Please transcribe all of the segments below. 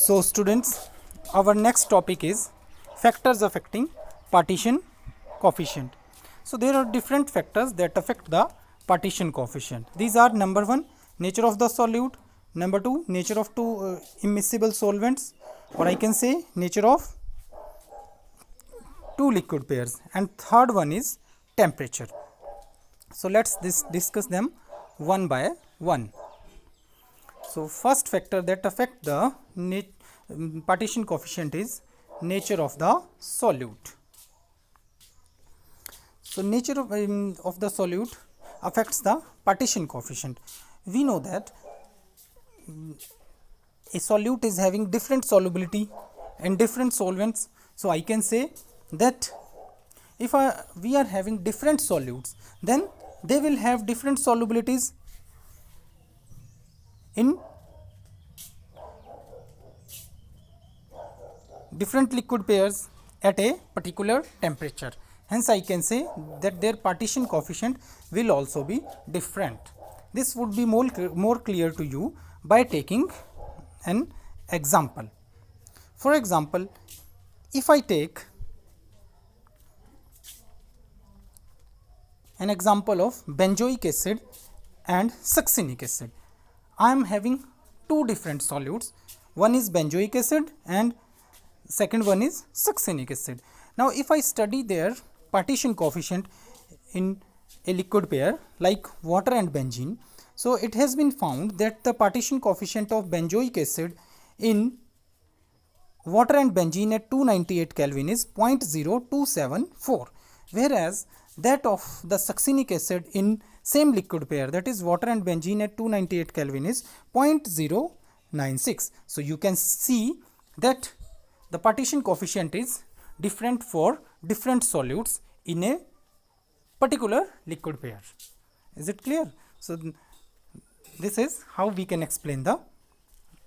So students, our next topic is factors affecting partition coefficient. So there are different factors that affect the partition coefficient. These are: number 1, nature of the solute; number 2, nature of two immiscible solvents, or I can say nature of two liquid pairs, and third one is temperature. So let's discuss them one by one. So first factor that affect the partition coefficient is nature of the solute. So nature of the solute affects the partition coefficient. We know that a solute is having different solubility and different solvents. So I can say that if we are having different solutes, then they will have different solubilities in different liquid pairs at a particular temperature. Hence I can say that their partition coefficient will also be different. This would be more clear to you by taking an example. For example, if I take an example of benzoic acid and succinic acid, I am having two different solutes. One is benzoic acid and second one is succinic acid. Now if I study their partition coefficient in a liquid pair like water and benzene, so it has been found that the partition coefficient of benzoic acid in water and benzene at 298 Kelvin is 0.0274, whereas that of the succinic acid in same liquid pair, that is water and benzene at 298 Kelvin, is 0.096. So you can see that the partition coefficient is different for different solutes in a particular liquid pair. Is it clear? So this is how we can explain the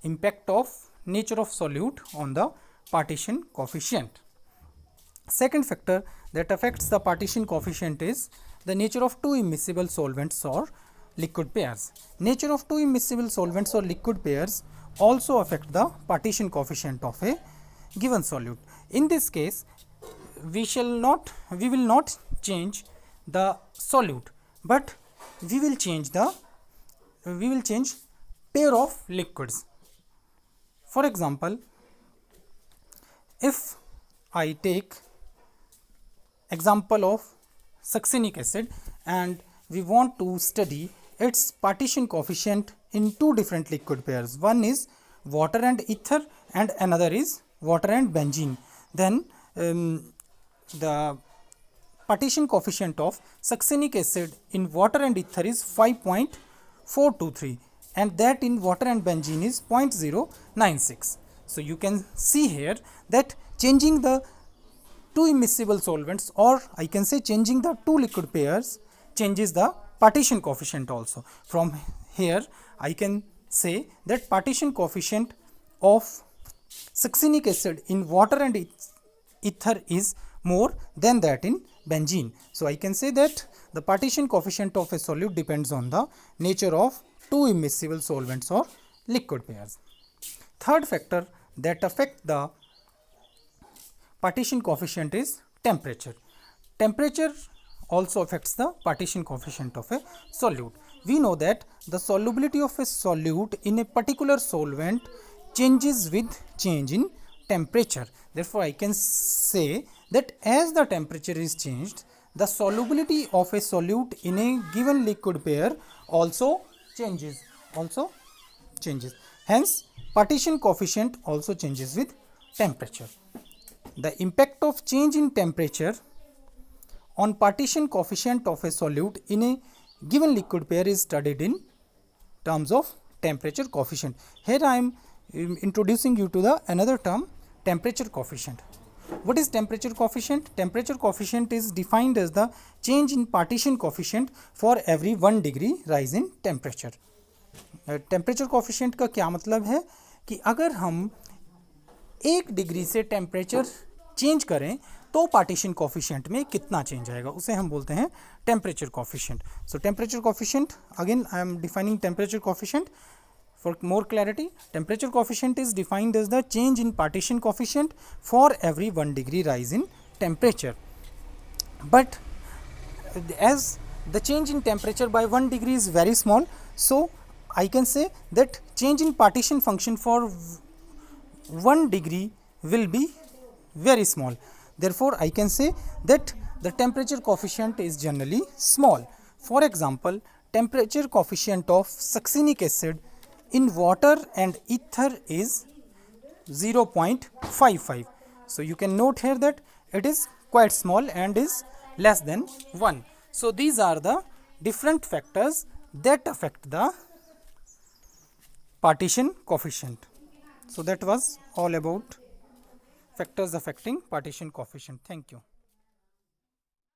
impact of nature of solute on the partition coefficient. Second factor that affects the partition coefficient is the nature of two immiscible solvents or liquid pairs. Nature of two immiscible solvents or liquid pairs also affect the partition coefficient of a given solute. In this case, we will not change the solute, but we will change pair of liquids. For example, if I take example of succinic acid and we want to study its partition coefficient in two different liquid pairs, one is water and ether and another is water and benzene, then the partition coefficient of succinic acid in water and ether is 5.423 and that in water and benzene is 0.096. So you can see here that changing the two immiscible solvents, or I can say changing the two liquid pairs, changes the partition coefficient also. From here I can say that partition coefficient of succinic acid in water and ether is more than that in benzene. So I can say that the partition coefficient of a solute depends on the nature of two immiscible solvents or liquid pairs. Third factor that affect the partition coefficient is temperature. Temperature also affects the partition coefficient of a solute. We know that the solubility of a solute in a particular solvent changes with change in temperature. Therefore, I can say that as the temperature is changed, the solubility of a solute in a given liquid pair also changes. Hence, partition coefficient also changes with temperature. The impact of change in temperature on partition coefficient of a solute in a given liquid pair is studied in terms of temperature coefficient. Here I am introducing you to the another term, temperature coefficient. What is temperature coefficient? Temperature coefficient is defined as the change in partition coefficient for every 1 degree rise in temperature. Temperature coefficient का क्या मतलब है कि अगर हम 1 degree से temperature change करें तो पार्टीशन कोफिशिएंट में कितना चेंज आएगा, उसे हम बोलते हैं temperature coefficient. So temperature coefficient, again I am defining temperature coefficient. For more clarity, temperature coefficient is defined as the change in partition coefficient for every 1 degree rise in temperature. But as the change in temperature by 1 degree is very small, so I can say that change in partition function for 1 degree will be very small. Therefore, I can say that the temperature coefficient is generally small. For example, temperature coefficient of succinic acid in water and ether is 0.55. So you can note here that it is quite small and is less than 1. So these are the different factors that affect the partition coefficient. So that was all about factors affecting partition coefficient. Thank you.